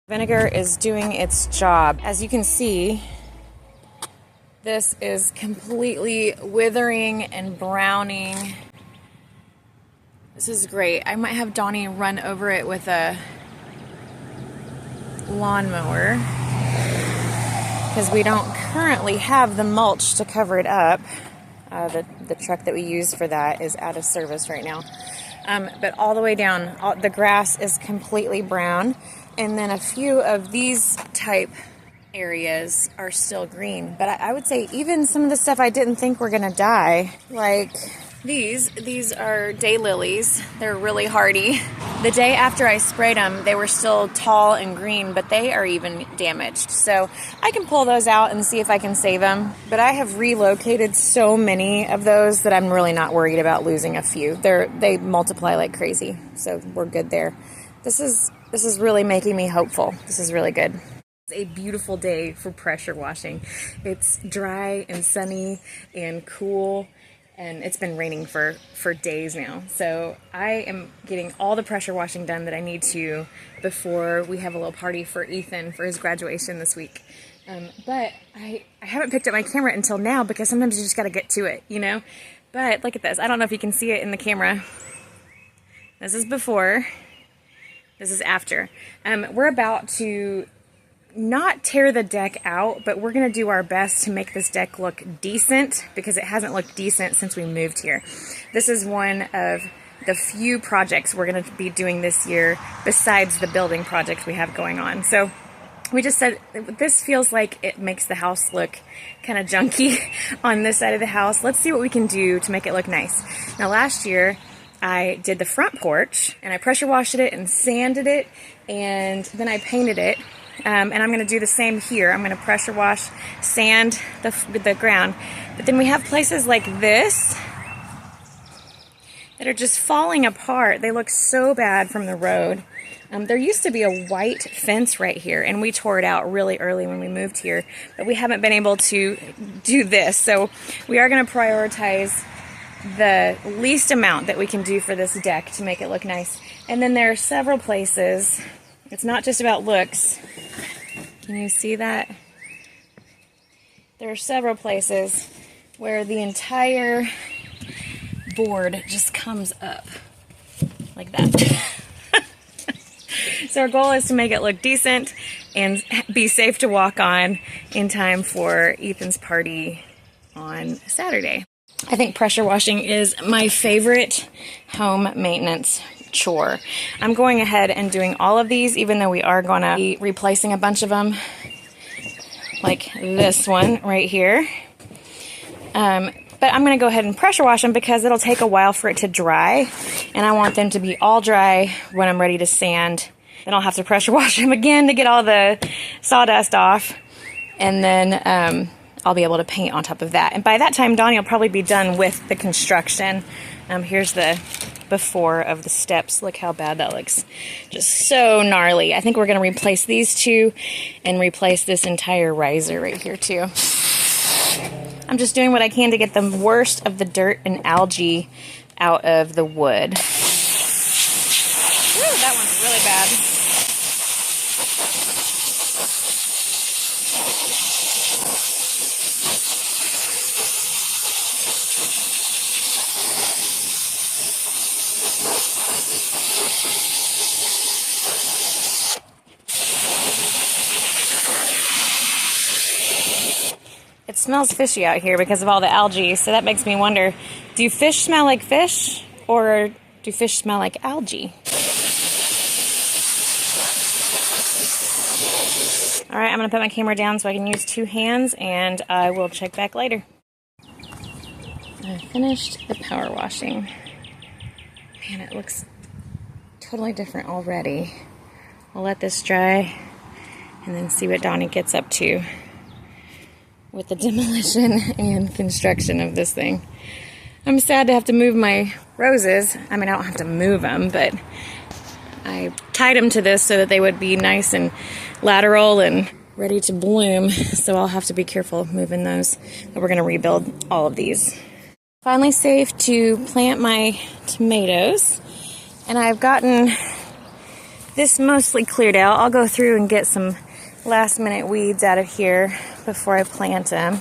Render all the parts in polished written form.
Vinegar is doing its job. As you can see, this is completely withering and browning. This is great. I might have Donnie run over it with a lawnmower because we don't currently have the mulch to cover it up. The truck that we use for that is out of service right now. But all the way down, the grass is completely brown. And then a few of these type areas are still green. But I would say even some of the stuff I didn't think were gonna die, like these are daylilies. They're really hardy. The day after I sprayed them, they were still tall and green, but they are even damaged. So I can pull those out and see if I can save them. But I have relocated so many of those that I'm really not worried about losing a few. They multiply like crazy, so we're good there. This is really making me hopeful. This is really good. It's a beautiful day for pressure washing. It's dry and sunny and cool, and it's been raining for days now. So I am getting all the pressure washing done that I need to before we have a little party for Ethan for his graduation this week. But I haven't picked up my camera until now because sometimes you just got to get to it, you know? But look at this. I don't know if you can see it in the camera. This is before. This is after. We're about to not tear the deck out, but we're gonna do our best to make this deck look decent because it hasn't looked decent since we moved here. This is one of the few projects we're gonna be doing this year besides the building project we have going on. So we just said, this feels like it makes the house look kind of junky on this side of the house. Let's see what we can do to make it look nice. Now last year, I did the front porch and I pressure washed it and sanded it and then I painted it. And I'm going to do the same here. I'm going to pressure wash, sand the ground. But then we have places like this that are just falling apart. They look so bad from the road. There used to be a white fence right here and we tore it out really early when we moved here. But we haven't been able to do this. So we are going to prioritize the least amount that we can do for this deck to make it look nice. And then there are several places, it's not just about looks. Can you see that? There are several places where the entire board just comes up like that. So our goal is to make it look decent and be safe to walk on in time for Ethan's party on Saturday. I think pressure washing is my favorite home maintenance chore. I'm going ahead and doing all of these, even though we are going to be replacing a bunch of them, like this one right here. But I'm going to go ahead and pressure wash them because it'll take a while for it to dry, and I want them to be all dry when I'm ready to sand. Then I'll have to pressure wash them again to get all the sawdust off, and then I'll be able to paint on top of that. And by that time, Donnie will probably be done with the construction. Here's the before of the steps. Look how bad that looks. Just so gnarly. I think we're going to replace these two and replace this entire riser right here too. I'm just doing what I can to get the worst of the dirt and algae out of the wood. Ooh, that one's really bad. It smells fishy out here because of all the algae, so that makes me wonder, do fish smell like fish or do fish smell like algae? All right, I'm gonna put my camera down so I can use two hands and I will check back later. I finished the power washing. Man, it looks totally different already. I'll let this dry and then see what Donnie gets up to with the demolition and construction of this thing. I'm sad to have to move my roses. I mean, I don't have to move them, but I tied them to this so that they would be nice and lateral and ready to bloom. So I'll have to be careful moving those, but we're gonna rebuild all of these. Finally safe to plant my tomatoes. And I've gotten this mostly cleared out, I'll go through and get some last minute weeds out of here before I plant them.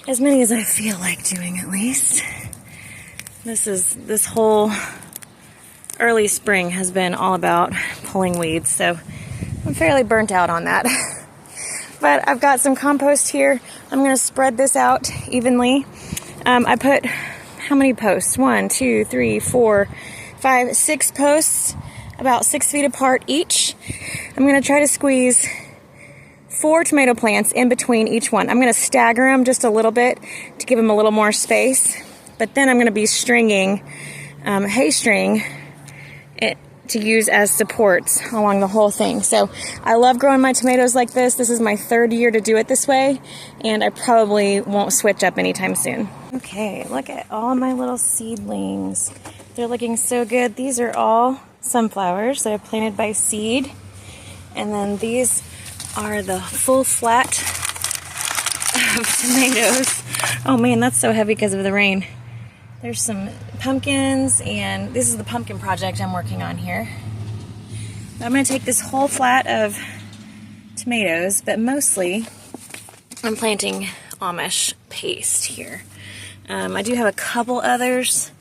As many as I feel like doing, at least. This whole early spring has been all about pulling weeds, so I'm fairly burnt out on that. But I've got some compost here. I'm going to spread this out evenly. I put how many posts? 1, 2, 3, 4, 5, 6 posts, about 6 feet apart each. I'm going to try to squeeze 4 tomato plants in between each one. I'm going to stagger them just a little bit to give them a little more space. But then I'm going to be stringing hay string it to use as supports along the whole thing. So I love growing my tomatoes like this. This is my 3rd year to do it this way, and I probably won't switch up anytime soon. Okay, look at all my little seedlings. They're looking so good. These are all sunflowers that I planted by seed. And then these are the full flat of tomatoes. Oh man, that's so heavy because of the rain. There's some pumpkins, and this is the pumpkin project I'm working on here. I'm going to take this whole flat of tomatoes, but mostly I'm planting Amish paste here. I do have a couple others,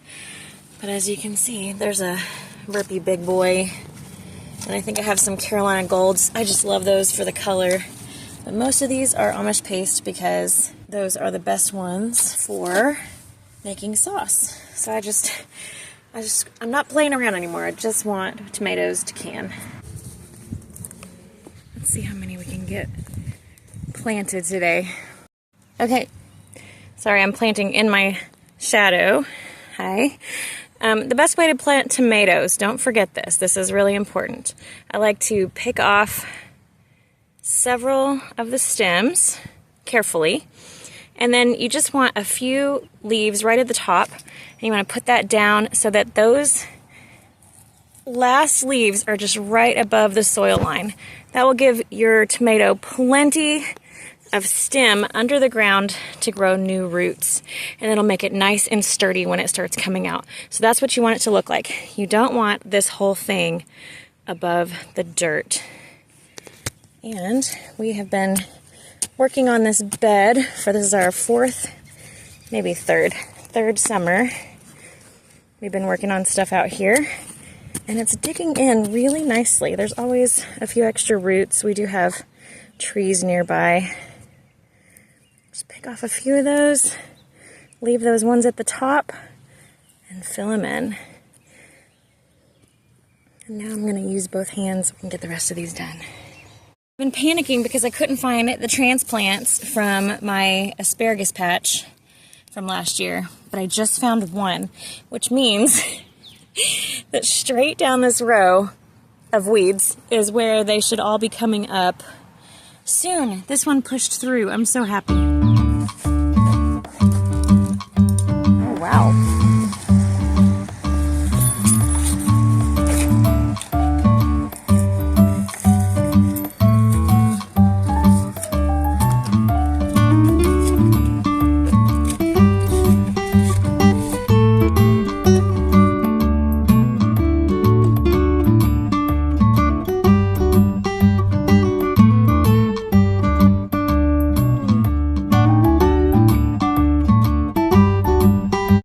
but as you can see, there's a burpy big boy, and I think I have some Carolina Golds. I just love those for the color. But most of these are Amish paste because those are the best ones for making sauce. So I'm not playing around anymore. I just want tomatoes to can. Let's see how many we can get planted today. Okay, sorry, I'm planting in my shadow. Hi. The best way to plant tomatoes, don't forget this. This is really important. I like to pick off several of the stems carefully. And then you just want a few leaves right at the top, and you want to put that down so that those last leaves are just right above the soil line. That will give your tomato plenty of stem under the ground to grow new roots, and it'll make it nice and sturdy when it starts coming out. So that's what you want it to look like. You don't want this whole thing above the dirt. And we have been working on this bed for, this is our 4th, maybe third summer. We've been working on stuff out here, and it's digging in really nicely. There's always a few extra roots. We do have trees nearby. Just pick off a few of those, leave those ones at the top, and fill them in. And now I'm going to use both hands and get the rest of these done. I've been panicking because I couldn't find the transplants from my asparagus patch from last year, but I just found one, which means that straight down this row of weeds is where they should all be coming up soon. This one pushed through. I'm so happy.